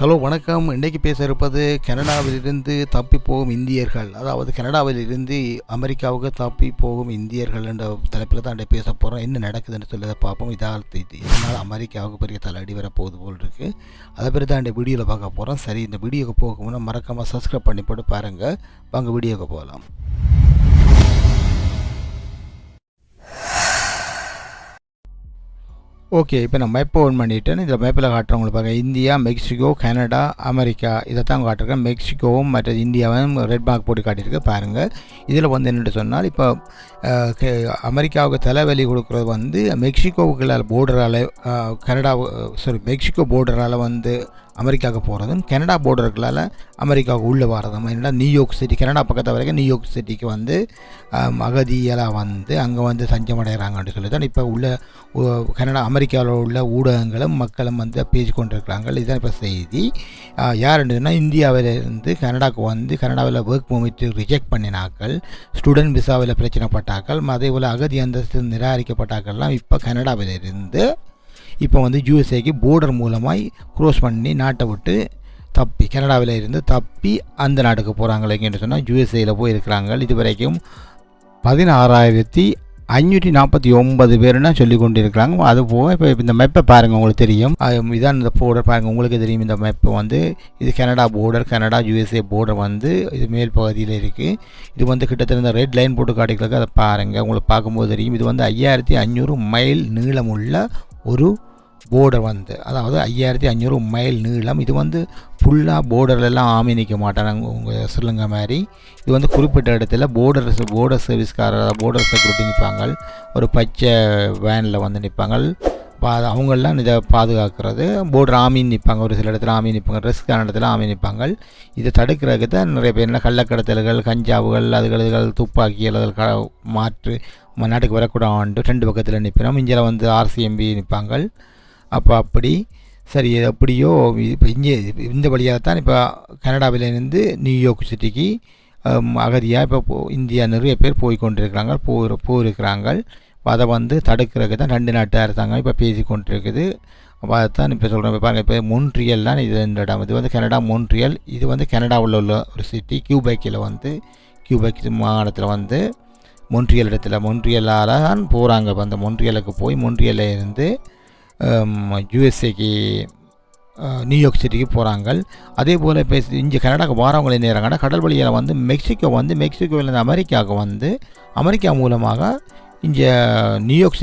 Hello வணக்கம். இன்றைக்கு பேச இருப்பது கனடாவிலிருந்து தப்பி போகும் இந்தியர்கள், அதாவது கனடாவிலிருந்து அமெரிக்காவுக்கு தப்பி போகும் இந்தியர்கள் என்ற தலைப்பில் தான் பேச போகிறோம். என்ன நடக்குதுன்னு சொல்லதை பார்ப்போம். இதனால் அமெரிக்காவுக்கு பெரிய தலையடி வரப்போகுது போல் இருக்குது. அதை பற்றி தான் இந்த வீடியோவில் பார்க்க போகிறோம். சரி, இந்த வீடியோக்கு போகணும்னா மறக்காமல் சப்ஸ்கிரைப் பண்ணி போட்டு பாருங்கள். வாங்க வீடியோக்கு போகலாம். ஓகே, இப்போ நான் மேப்பை ஓன் பண்ணிவிட்டேன். இந்த மேப்பில் காட்டுறவங்களுக்கு பாருங்கள், இந்தியா, மெக்சிகோ, கனடா, அமெரிக்கா இதை தான் காட்டுறேன். மெக்சிகோவும் மற்ற இந்தியாவும் ரெட் மார்க் போட்டு காட்டியிருக்கு பாருங்கள். இதில் வந்து என்னென்னு சொன்னால், இப்போ அமெரிக்காவுக்கு தலைவலி கொடுக்குறது வந்து மெக்சிகோவுக்குள்ள போர்டரால் மெக்சிகோ போர்டரால் வந்து அமெரிக்காவுக்கு போகிறதும், கனடா போர்டர்களால் அமெரிக்காவுக்கு உள்ளே வரதும். என்னென்னா நியூயார்க் சிட்டி, கனடா பக்கத்தை வரைக்கும் நியூயார்க் சிட்டிக்கு வந்து அகதியெல்லாம் வந்து அங்கே வந்து தஞ்சமடைகிறாங்கன்னு சொல்லி தான் இப்போ உள்ள கனடா அமெரிக்காவில் உள்ள ஊடகங்களும் மக்களும் வந்து பேசி கொண்டிருக்கிறாங்க. இதுதான் இப்போ செய்தி. யாருன்னா, இந்தியாவிலிருந்து கனடாவுக்கு வந்து கனடாவில் ஒர்க் பெர்மிட் ரிஜெக்ட் பண்ணினாக்கள், ஸ்டூடெண்ட் விசாவில் பிரச்சனைப்பட்டாக்கள், அதே போல் அகதி அந்தஸ்து நிராகரிக்கப்பட்டாக்கள்லாம் இப்போ கனடாவிலிருந்து இப்போ வந்து யூஎஸ்ஏக்கு போர்டர் மூலமாய் க்ரோஸ் பண்ணி நாட்டை விட்டு தப்பி கனடாவில் இருந்து தப்பி அந்த நாட்டுக்கு போகிறாங்களேன்னு சொன்னால் யூஎஸ்ஏயில் போயிருக்கிறாங்க. இது வரைக்கும் 16,549 பேருன்னா சொல்லி கொண்டு இருக்கிறாங்க. அது போக இப்போ இந்த மேப்பை பாருங்கள், உங்களுக்கு தெரியும். இதான் இந்த போர்டர் பாருங்கள், உங்களுக்கு தெரியும். இந்த மேப்பை வந்து இது Canada border, Canada USA border வந்து இது மேல் பகுதியில் இருக்குது. இது வந்து கிட்டத்தட்ட இந்த ரெட் லைன் போட்டு காட்டிக்கிறதுக்கு அதை பாருங்கள், உங்களுக்கு பார்க்கும்போது தெரியும். இது வந்து 5,500 மைல் நீளமுள்ள ஒரு போர்டர் வந்து, அதாவது 5,500 மைல் நீளம். இது வந்து ஃபுல்லாக போர்டர்லாம் ஆமி நிற்க மாட்டாங்க உங்கள் சொல்லுங்க மாதிரி. இது வந்து குறிப்பிட்ட இடத்துல போர்டர் சர்வீஸ்காரர், போர்டர் செக்யூரிட்டி நிற்பாங்க. ஒரு பச்சை வேனில் வந்து நிற்பாங்க. அவங்களெலாம் இதை பாதுகாக்கிறது. போர்டர் ஆமின்னு நிற்பாங்க, ஒரு சில இடத்துல ஆமி நிற்பாங்க, ரிஸ்க்கான இடத்துல ஆமி நிற்பாங்க. இதை தடுக்கிறதுக்கு தான் நிறைய பேர் என்ன கள்ளக்கடத்தல்கள், கஞ்சாவுகள், அதுகள் துப்பாக்கிகள் அதில் மாற்று நாட்டுக்கு வரக்கூடாது 2 பக்கத்தில் நிற்போம். இங்கே வந்து RCMP நிற்பாங்க. அப்போ அப்படி சரி, எப்படியோ இப்போ இந்த வழியாகத்தான் இப்போ கனடாவிலேருந்து நியூயார்க் சிட்டிக்கு அகதியாக இப்போ இந்தியா நிறைய பேர் போய் கொண்டிருக்கிறாங்க, போயிருக்கிறாங்க. அதை வந்து தடுக்கிறதுக்கு தான் 2 நாட்டு அரசாங்கம் இப்போ பேசி கொண்டிருக்குது. அப்போ அதைத்தான் இப்போ சொல்கிறேன். பாருங்கள், இப்போ மொன்ட்ரியல் தான் இது இந்த இடம். இது வந்து கனடா மொன்ட்ரியல். இது வந்து கனடாவில் உள்ள ஒரு சிட்டி. கியூபெக் மாகாணத்தில் வந்து மொன்ட்ரியல் மொன்ட்ரியலால் தான் போகிறாங்க. இப்போ அந்த மொன்ட்ரியலுக்கு போய் மொன்ட்ரியலில் இருந்து யூஎஸ்ஏக்கு நியூயார்க் சிட்டிக்கு போகிறாங்க. அதே போல் இப்போ இங்கே கனடாவுக்கு வரவங்களே நேராங்கன்னா கடல் வழியில் வந்து மெக்சிகோவிலேருந்து அமெரிக்காவுக்கு வந்து அமெரிக்கா மூலமாக இங்கே நியூயார்க்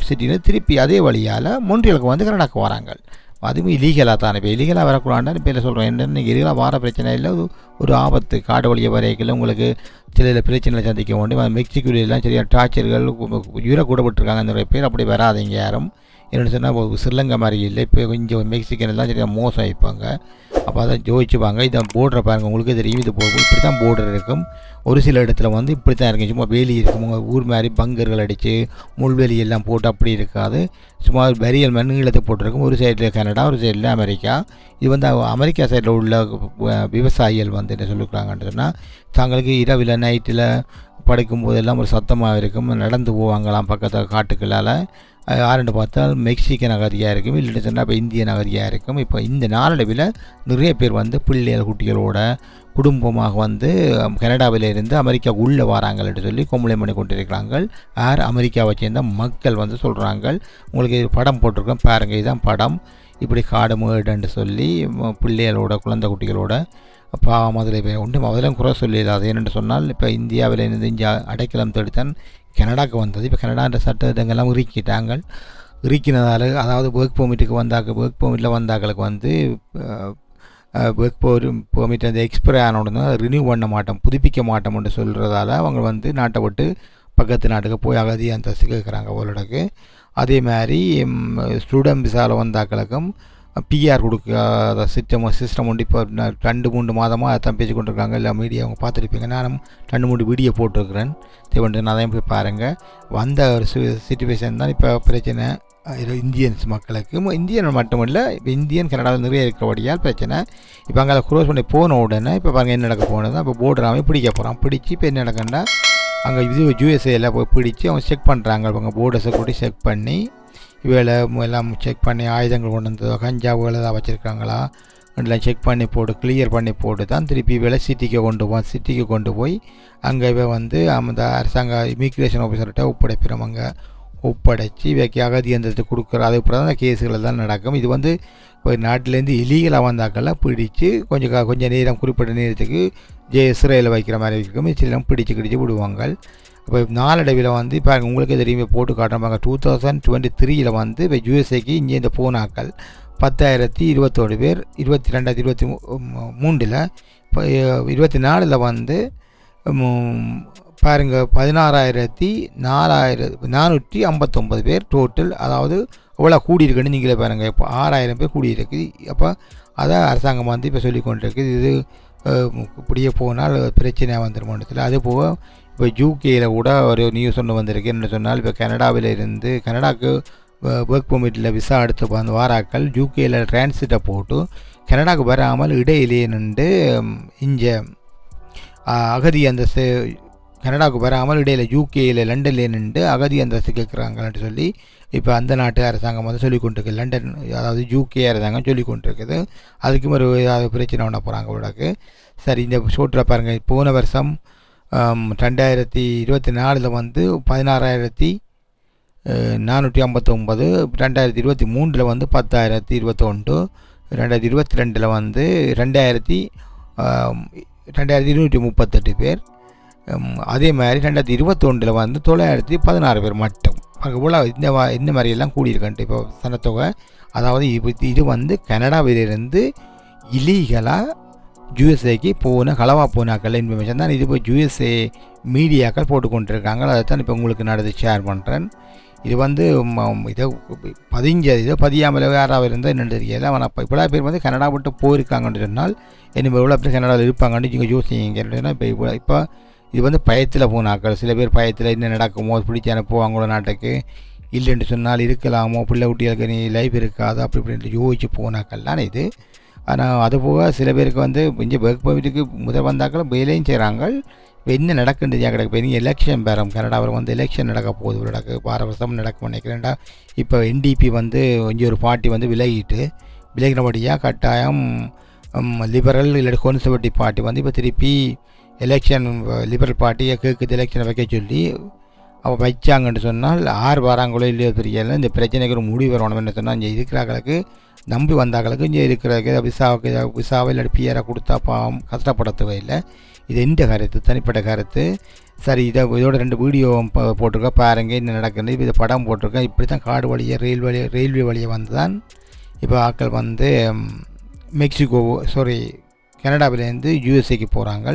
சிட்டியில் திருப்பி அதே வழியால் மொன்ட்ரியலுக்கு வந்து கனடாவுக்கு வராங்க. அதுவும் இல்லீகலாக தான். இப்போ இல்லீகலாக வரக்கூடாதுன்னு இப்போ சொல்கிறோம். என்னென்ன இல்லீகலாக வர பிரச்சனை இல்லை, ஒரு ஆபத்து. காடு வழியை வரைக்கும் உங்களுக்கு சில பிரச்சனைகளை சந்திக்க வேண்டிய மெக்சிகோலாம் சரியாக டார்ச்சர்கள் உயிரை கூட விட்டுருக்காங்க நிறைய பேர். அப்படி வராதிங்க யாரும். என்னென்னு சொன்னால் ஸ்ரீலங்கா மாதிரி இல்லை, இப்போ கொஞ்சம் மெக்சிகன் எல்லாம் சரியாக மோசம் ஆகிப்பாங்க. அப்போ அதான் ஜோதிச்சுப்பாங்க. இதை போர்டரை பாருங்கள், உங்களுக்கு தெரியும். இது இப்படி தான் போர்டர் இருக்கும். ஒரு சில இடத்துல வந்து இப்படி தான் இருக்கும், சும்மா வேலி இருக்கும். உங்கள் ஊர் மாதிரி பங்கர்கள் அடித்து முள்வேலி எல்லாம் போட்டு அப்படி இருக்காது. சும்மா பெரியல் மண் நீளத்தை போட்டிருக்கும். ஒரு சைடில் கனடா, ஒரு சைடில் அமெரிக்கா. இது வந்து அமெரிக்கா சைடில் உள்ள விவசாயிகள் வந்து என்ன சொல்லிக்கிறாங்கன்னு சொன்னால், தங்களுக்கு இரவில் நைட்டில் படுக்கும் போதெல்லாம் ஒரு சத்தமாக இருக்கும். நடந்து போவாங்களாம் பக்கத்தில் காட்டுக்களால். யாருன்னு பார்த்தால் மெக்சிகன் அகதியாக இருக்கும், இல்லைன்னு சொன்னால் இப்போ இந்தியன் அகதியாக இருக்கும். இப்போ இந்த நாளடைவில் நிறைய பேர் வந்து பிள்ளைகள் குட்டிகளோட குடும்பமாக வந்து கனடாவிலிருந்து அமெரிக்கா உள்ளே வராங்கன்னு சொல்லி கொம்பளை பண்ணி கொண்டிருக்கிறாங்க. அமெரிக்காவை சேர்ந்த மக்கள் வந்து சொல்கிறாங்க. உங்களுக்கு படம் போட்டிருக்கோம் பாருங்கள், இதுதான் படம். இப்படி காடு மேடுன்னு சொல்லி பிள்ளைகளோட குழந்தை குட்டிகளோட பாவம் அதில் ஒன்றும் அதெல்லாம் குறை சொல்லிடாது. என்னென்னு சொன்னால், இப்போ இந்தியாவிலேருந்து இங்கே அடைக்கலம் தேடித்தான் கனடாவுக்கு வந்தது. இப்போ கனடான்ற சட்டங்கள்லாம் இறுக்கினதால், அதாவது ஒர்க் பெர்மிட்டில் வந்தாக்களுக்கு வந்து ஒர்க் பெர்மிட் அந்த எக்ஸ்பைரி ஆன உடனே ரினியூ பண்ண மாட்டோம், புதுப்பிக்க மாட்டோம்னு சொல்கிறதால அவங்க வந்து நாட்டை விட்டு பக்கத்து நாட்டுக்கு போய் அகதி அந்தஸ்து கேட்குறாங்க அவர்களுக்கு. அதே மாதிரி ஸ்டூடெண்ட் விசாவில் வந்தாக்களுக்கும் பிஆர் கொடுக்காத சிஸ்டம் உண்டு. இப்போ 2-3 மாதமாக அதை தான் பேசி கொண்டிருக்காங்க. இல்லை மீடியா அவங்க பார்த்துருப்பீங்க. நானும் 2-3 வீடியோ போட்டிருக்கிறேன். தேவன்ட்டு நான் தான் போய் பாருங்கள். வந்த ஒரு சிச்சுவேஷன் தான் இப்போ பிரச்சனை இந்தியன்ஸ் மக்களுக்கு. இந்தியன் மட்டும் இல்லை, இப்போ இந்தியன் கனடாவில் நிறைய இருக்கிறபடியால் பிரச்சனை. இப்போ அங்கே க்ரோஸ் பண்ணி போன உடனே இப்போ பாருங்கள் என்ன நடக்க போனது. இப்போ போர்டராகவே பிடிக்க போகிறான். பிடிச்சி இப்போ என்ன நடக்குன்னா, அங்கே யூஎஸ்ஏயில் போய் பிடிச்சி அவங்க செக் பண்ணுறாங்க. அவங்க போர்டர் செக்யூரிட்டி செக் பண்ணி இவையில் எல்லாம் செக் பண்ணி ஆயுதங்கள் கொண்டு வந்து கஞ்சாவுகள் ஏதாவது வச்சுருக்காங்களா, எல்லாம் செக் பண்ணி போட்டு கிளியர் பண்ணி போட்டு தான் திருப்பி வேலை சிட்டிக்கு கொண்டு போய் அங்கே வந்து அந்த அரசாங்க இமிக்ரேஷன் ஆஃபீஸர்கிட்ட ஒப்படைப்பிடும். அங்கே ஒப்படைச்சி இவைக்கு அகதி எந்திரத்துக்கு கொடுக்குற அதுக்கப்புறம் தான் கேஸுகள் தான் நடக்கும். இது வந்து இப்போ நாட்டிலேருந்து இலீகலாக வந்தாக்கெல்லாம் பிடிச்சி கொஞ்சம் நேரம் குறிப்பிட்ட நேரத்துக்கு சிறையில் வைக்கிற மாதிரி இருக்கும். சில பிடிச்சி விடுவாங்க. அப்போ நாளடைவில் வந்து இப்போ உங்களுக்கு தெரியும் போட்டு காட்டுறாங்க. 2023 வந்து இப்போ யூஎஸ்ஏக்கு இங்கே இந்த போனாக்கள் 10,021 பேர் 2023 இப்போ 24 வந்து பாருங்கள் 16,459 பேர் டோட்டல். அதாவது எவ்வளோ கூடியிருக்குன்னு நீங்களே பாருங்கள். இப்போ 6,000 பேர் கூடியிருக்கு. அப்போ அதை அரசாங்கம் வந்து இப்போ சொல்லி கொண்டிருக்கு. இது இப்படியே போனால் பிரச்சனையாக வந்துடும். அது போக இப்போ யூகேயில் கூட ஒரு நியூஸ் ஒன்று வந்திருக்கு. என்ன சொன்னால் இப்போ கனடாவுக்கு ஒர்க் பெர்மிட்டில் விசா எடுத்து வந்து வாராக்கள் யூகேயில் டிரான்சிட்டை போட்டு கனடாவுக்கு வராமல் இடையிலே நின்று இங்கே அகதி அந்தஸ்து கனடாவுக்கு வராமல் இடையில் யூகேயில் லண்டன்லேயே நின்று அகதி அந்தஸ்து கேட்குறாங்கன்னு சொல்லி இப்போ அந்த நாட்டு அரசாங்கம் வந்து சொல்லி கொண்டிருக்கு. லண்டன் அதாவது யூகே அரசாங்கம் சொல்லி கொண்டிருக்குது. அதுக்கும் ஒரு ஏதாவது பிரச்சனை ஒன்று போகிறாங்க அவங்களுக்கு. சரி, இந்த ஷோட்டில் பாருங்கள். போன வருஷம் 2024 வந்து 16,459, 2023 வந்து 10,021, 2022 வந்து 2,238 பேர். அதே மாதிரி 2021 வந்து 916 பேர் மட்டும். இவ்வளோ இந்த மாதிரியெல்லாம் கூடியிருக்கன்ட்டு இப்போ சனத்தொகை. அதாவது இது வந்து கனடாவிலிருந்து இலீகலாக யூஎஸ்ஏக்கு களவாக போனாக்கள் இன்ஃபர்மேஷன் தான். இது இப்போ யூஎஸ்ஏ மீடியாக்கள் போட்டு கொண்டிருக்காங்க. அதை தான் இப்போ உங்களுக்கு நடந்து ஷேர் பண்ணுறேன். இது வந்து இதை பதியாமல் யாராவது இருந்தால் என்னென்னு தெரியல. ஆனால் இவ்வளோ பேர் வந்து கனடா விட்டு போயிருக்காங்கன்னு சொன்னால் இனிமேல் இவ்வளோ பேர் கனடாவில் இருப்பாங்கன்னு நீங்கள் யோசிச்சிங்கன்னா இப்போ இது வந்து பயத்தில் போனாக்கள். சில பேர் பயத்தில் என்ன நடக்குமோ பிடிச்சி அனுப்புவாங்களோ நாட்டுக்கு, இல்லைன்னு சொன்னால் இருக்கலாமோ, பிள்ளை குட்டிகளுக்கு நீ லைஃப் இருக்காது அப்படி இப்படின்ட்டு யோசிச்சு போனாக்கள்லாம் இது. ஆனால் அதுபோக சில பேருக்கு வந்து இங்கே ஒர்க் பெர்மிட்டுக்கு முதல் வந்தாக்கள் வேலையும் செய்கிறாங்க. இப்போ என்ன நடக்குன்றது கிடக்கு. பெரிய எலெக்ஷன் பேரம் கனடாவில் வந்து எலெக்ஷன் நடக்க போகுது. நடக்கு 12 வருஷம் நடக்கும் நினைக்கிறேன்டா. இப்போ என்டிபி வந்து இங்கே ஒரு பார்ட்டி வந்து விலகினபடியாக கட்டாயம் லிபரல் இல்லை கன்சர்வேட்டிவ் பார்ட்டி வந்து இப்போ திருப்பி எலெக்ஷன் லிபரல் பார்ட்டியை கேட்குது எலெக்ஷனை வைக்க சொல்லி அவள் வச்சாங்கன்னு சொன்னால் 6 வாரங்களோ இல்லையோ தெரியல. இந்த பிரச்சனைக்கு ஒரு முடிவு வரணும். என்ன சொன்னால் இங்கே இருக்கிறாங்களுக்கு நம்பி வந்தாக்களுக்கு இங்கே இருக்கிறதுக்கு விசாவை இல்லை பிஆரை கொடுத்தா பாவம் கஷ்டப்படத்தவே இல்லை. இது எந்த கருத்து, தனிப்பட்ட கருத்து. சரி, இதோட 2 வீடியோ போட்டிருக்கேன் பாருங்கள் என்ன நடக்குது. இப்போ இதை படம் போட்டிருக்கேன். இப்படி தான் காடு வழியாக ரயில்வே வழியாக வந்து தான் இப்போ ஆட்கள் வந்து கனடாவிலேருந்து யூஎஸ்ஏக்கு போகிறாங்க.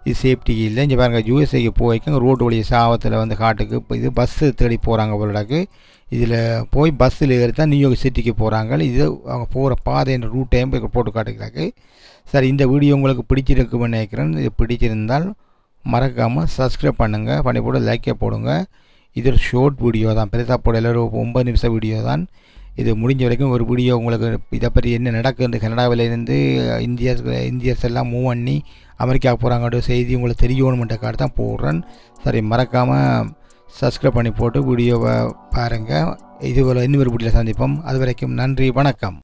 இது சேஃப்டி இல்லை. இங்கே பாருங்கள், யூஎஸ்ஏக்கு போய்க்கு ரோடு வழிய சாவத்தில் வந்து காட்டுக்கு இப்போ இது பஸ்ஸு தேடி போகிறாங்க அவர்களுக்கு. இதில் போய் பஸ்ஸில் ஏறி தான் நியூயார்க் சிட்டிக்கு போகிறாங்க. இது அவங்க போகிற பாதைன்ற ரூட்டையும் போய் போட்டு காட்டுக்கிறாங்க. சரி, இந்த வீடியோ உங்களுக்கு பிடிச்சிருக்குன்னு நினைக்கிறேன். இது பிடிச்சிருந்தால் மறக்காமல் சப்ஸ்கிரைப் பண்ணுங்கள், பண்ணி போட்டு லைக்கே போடுங்க. இது ஒரு ஷார்ட் வீடியோ தான், பெருசாக போட எல்லோரும் 9 நிமிஷம் வீடியோ தான். இது முடிஞ்ச வரைக்கும் ஒரு வீடியோ உங்களுக்கு இதை பற்றி என்ன நடக்குது, கனடாவிலேருந்து இந்தியர்ஸ் எல்லாம் மூவ் பண்ணி அமெரிக்காவுக்கு போகிறாங்கன்ற செய்தி உங்களுக்கு தெரியணுமென்றக்காக தான் போடுறேன். சரி, மறக்காமல் சப்ஸ்கிரைப் பண்ணி போட்டு வீடியோவை பாருங்கள். இதுபோல் இன்னொரு வீடியோவில் சந்திப்போம். அது வரைக்கும் நன்றி, வணக்கம்.